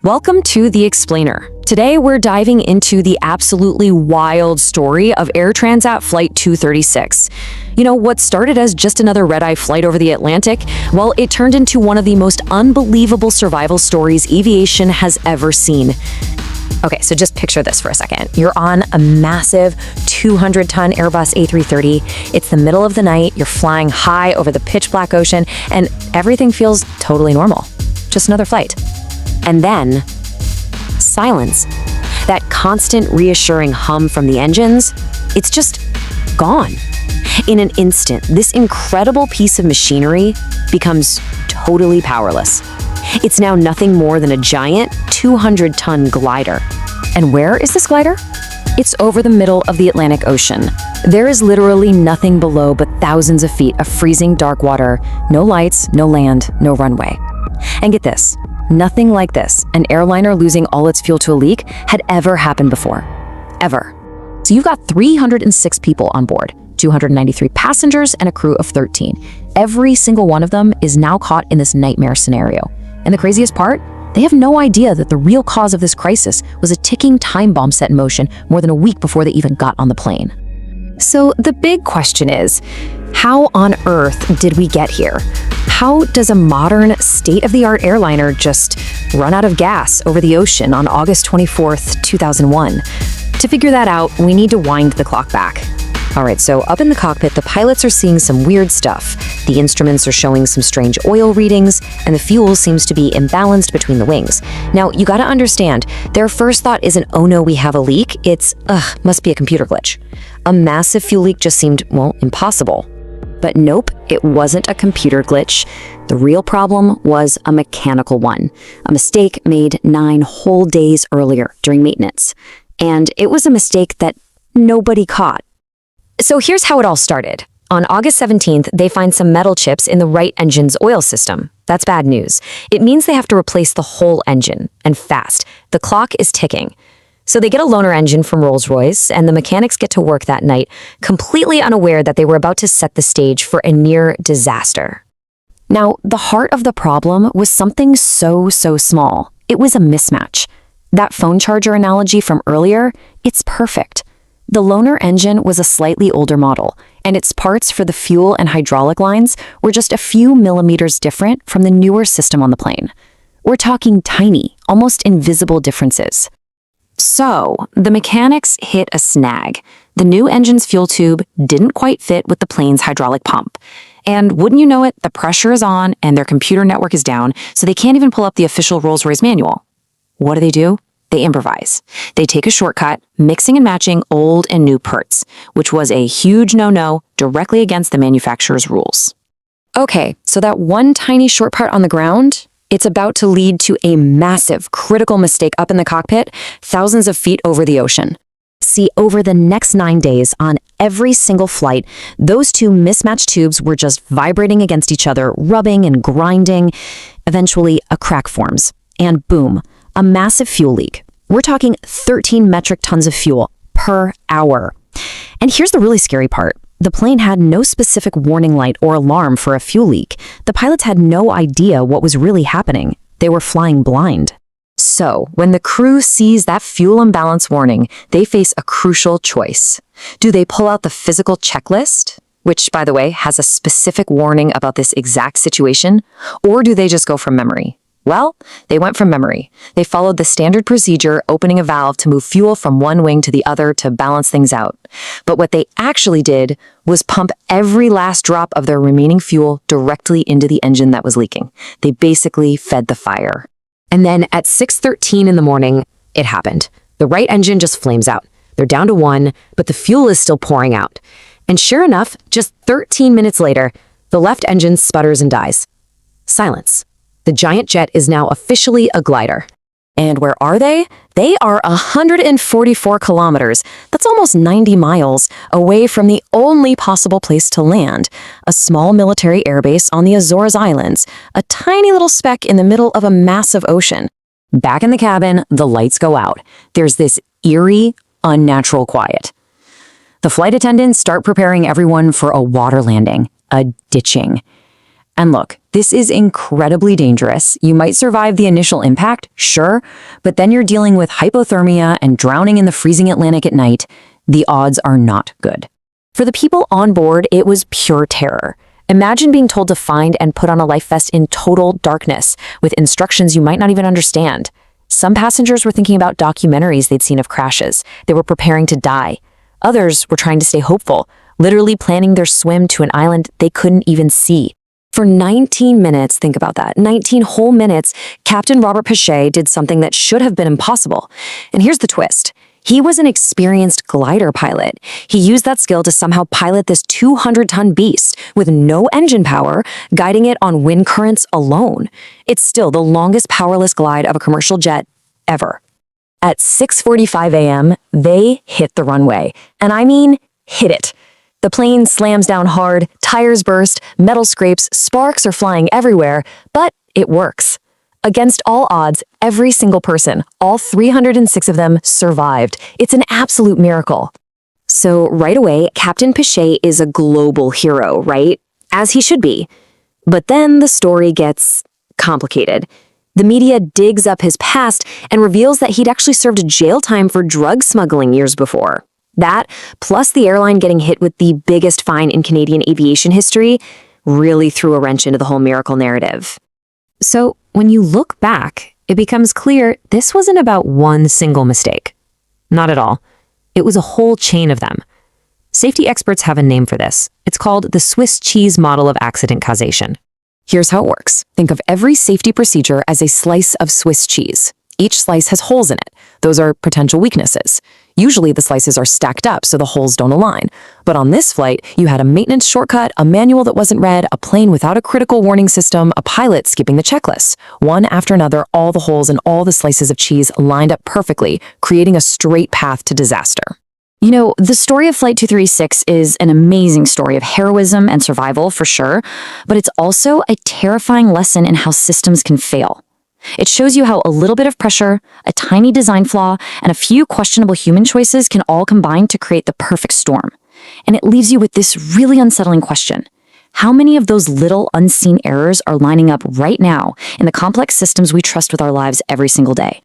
Welcome to The Explainer. Today we're diving into the absolutely wild story of Air Transat Flight 236. You know, what started as just another red-eye flight over the Atlantic, well, it turned into one of the most unbelievable survival stories aviation has ever seen. Okay, so just picture this for a second. You're on a massive 200-ton Airbus A330. It's the middle of the night, you're flying high over the pitch-black ocean, and everything feels totally normal. Just another flight. And then, silence. That constant reassuring hum from the engines, it's just gone. In an instant, this incredible piece of machinery becomes totally powerless. It's now nothing more than a giant 200-ton glider. And where is this glider? It's over the middle of the Atlantic Ocean. There is literally nothing below but thousands of feet of freezing dark water, no lights, no land, no runway. And get this, nothing like this, an airliner losing all its fuel to a leak, had ever happened before. Ever. So you've got 306 people on board, 293 passengers and a crew of 13. Every single one of them is now caught in this nightmare scenario. And the craziest part? They have no idea that the real cause of this crisis was a ticking time bomb set in motion more than a week before they even got on the plane. So the big question is, how on earth did we get here? How does a modern, state-of-the-art airliner just run out of gas over the ocean on August 24th, 2001? To figure that out, we need to wind the clock back. All right, so up in the cockpit, the pilots are seeing some weird stuff. The instruments are showing some strange oil readings, and the fuel seems to be imbalanced between the wings. Now, you gotta understand, their first thought isn't, oh no, we have a leak. It's, must be a computer glitch. A massive fuel leak just seemed, well, impossible. But nope, it wasn't a computer glitch. The real problem was a mechanical one, a mistake made 9 whole days earlier during maintenance. And it was a mistake that nobody caught. So here's how it all started. On August 17th, they find some metal chips in the right engine's oil system. That's bad news. It means they have to replace the whole engine, and fast. The clock is ticking. So they get a loaner engine from Rolls-Royce, and the mechanics get to work that night, completely unaware that they were about to set the stage for a near disaster. Now, the heart of the problem was something so small. It was a mismatch. That phone charger analogy from earlier, it's perfect. The loaner engine was a slightly older model, and its parts for the fuel and hydraulic lines were just a few millimeters different from the newer system on the plane. We're talking tiny, almost invisible differences. So, the mechanics hit a snag. The new engine's fuel tube didn't quite fit with the plane's hydraulic pump. And wouldn't you know it, the pressure is on and their computer network is down, so they can't even pull up the official Rolls-Royce manual. What do? They improvise. They take a shortcut, mixing and matching old and new parts, which was a huge no-no directly against the manufacturer's rules. Okay, so that one tiny short part on the ground, it's about to lead to a massive, critical mistake up in the cockpit, thousands of feet over the ocean. See, over the next 9 days, on every single flight, those two mismatched tubes were just vibrating against each other, rubbing and grinding. Eventually, a crack forms. And boom, a massive fuel leak. We're talking 13 metric tons of fuel per hour. And here's the really scary part. The plane had no specific warning light or alarm for a fuel leak. The pilots had no idea what was really happening. They were flying blind. So, when the crew sees that fuel imbalance warning, they face a crucial choice. Do they pull out the physical checklist, which, by the way, has a specific warning about this exact situation, or do they just go from memory? Well, they went from memory. They followed the standard procedure, opening a valve to move fuel from one wing to the other to balance things out. But what they actually did was pump every last drop of their remaining fuel directly into the engine that was leaking. They basically fed the fire. And then at 6:13 in the morning, it happened. The right engine just flames out. They're down to 1, but the fuel is still pouring out. And sure enough, just 13 minutes later, the left engine sputters and dies. Silence. The giant jet is now officially a glider. And where are they? They are 144 kilometers, that's almost 90 miles, away from the only possible place to land, a small military airbase on the Azores Islands, a tiny little speck in the middle of a massive ocean. Back in the cabin, the lights go out. There's this eerie, unnatural quiet. The flight attendants start preparing everyone for a water landing, a ditching. And look, this is incredibly dangerous. You might survive the initial impact, sure, but then you're dealing with hypothermia and drowning in the freezing Atlantic at night. The odds are not good. For the people on board, it was pure terror. Imagine being told to find and put on a life vest in total darkness, with instructions you might not even understand. Some passengers were thinking about documentaries they'd seen of crashes. They were preparing to die. Others were trying to stay hopeful, literally planning their swim to an island they couldn't even see. For 19 minutes, think about that, 19 whole minutes, Captain Robert Pichet did something that should have been impossible. And here's the twist. He was an experienced glider pilot. He used that skill to somehow pilot this 200-ton beast with no engine power, guiding it on wind currents alone. It's still the longest powerless glide of a commercial jet ever. At 6:45 a.m., they hit the runway. And I mean, hit it. The plane slams down hard, tires burst, metal scrapes, sparks are flying everywhere, but it works. Against all odds, every single person, all 306 of them, survived. It's an absolute miracle. So right away, Captain Pichet is a global hero, right? As he should be. But then the story gets complicated. The media digs up his past and reveals that he'd actually served jail time for drug smuggling years before. That, plus the airline getting hit with the biggest fine in Canadian aviation history, really threw a wrench into the whole miracle narrative. So, when you look back, it becomes clear this wasn't about one single mistake. Not at all. It was a whole chain of them. Safety experts have a name for this. It's called the Swiss cheese model of accident causation. Here's how it works. Think of every safety procedure as a slice of Swiss cheese. Each slice has holes in it. Those are potential weaknesses. Usually the slices are stacked up so the holes don't align. But on this flight, you had a maintenance shortcut, a manual that wasn't read, a plane without a critical warning system, a pilot skipping the checklist. One after another, all the holes and all the slices of cheese lined up perfectly, creating a straight path to disaster. You know, the story of Flight 236 is an amazing story of heroism and survival for sure, but it's also a terrifying lesson in how systems can fail. It shows you how a little bit of pressure, a tiny design flaw, and a few questionable human choices can all combine to create the perfect storm. And it leaves you with this really unsettling question. How many of those little unseen errors are lining up right now in the complex systems we trust with our lives every single day?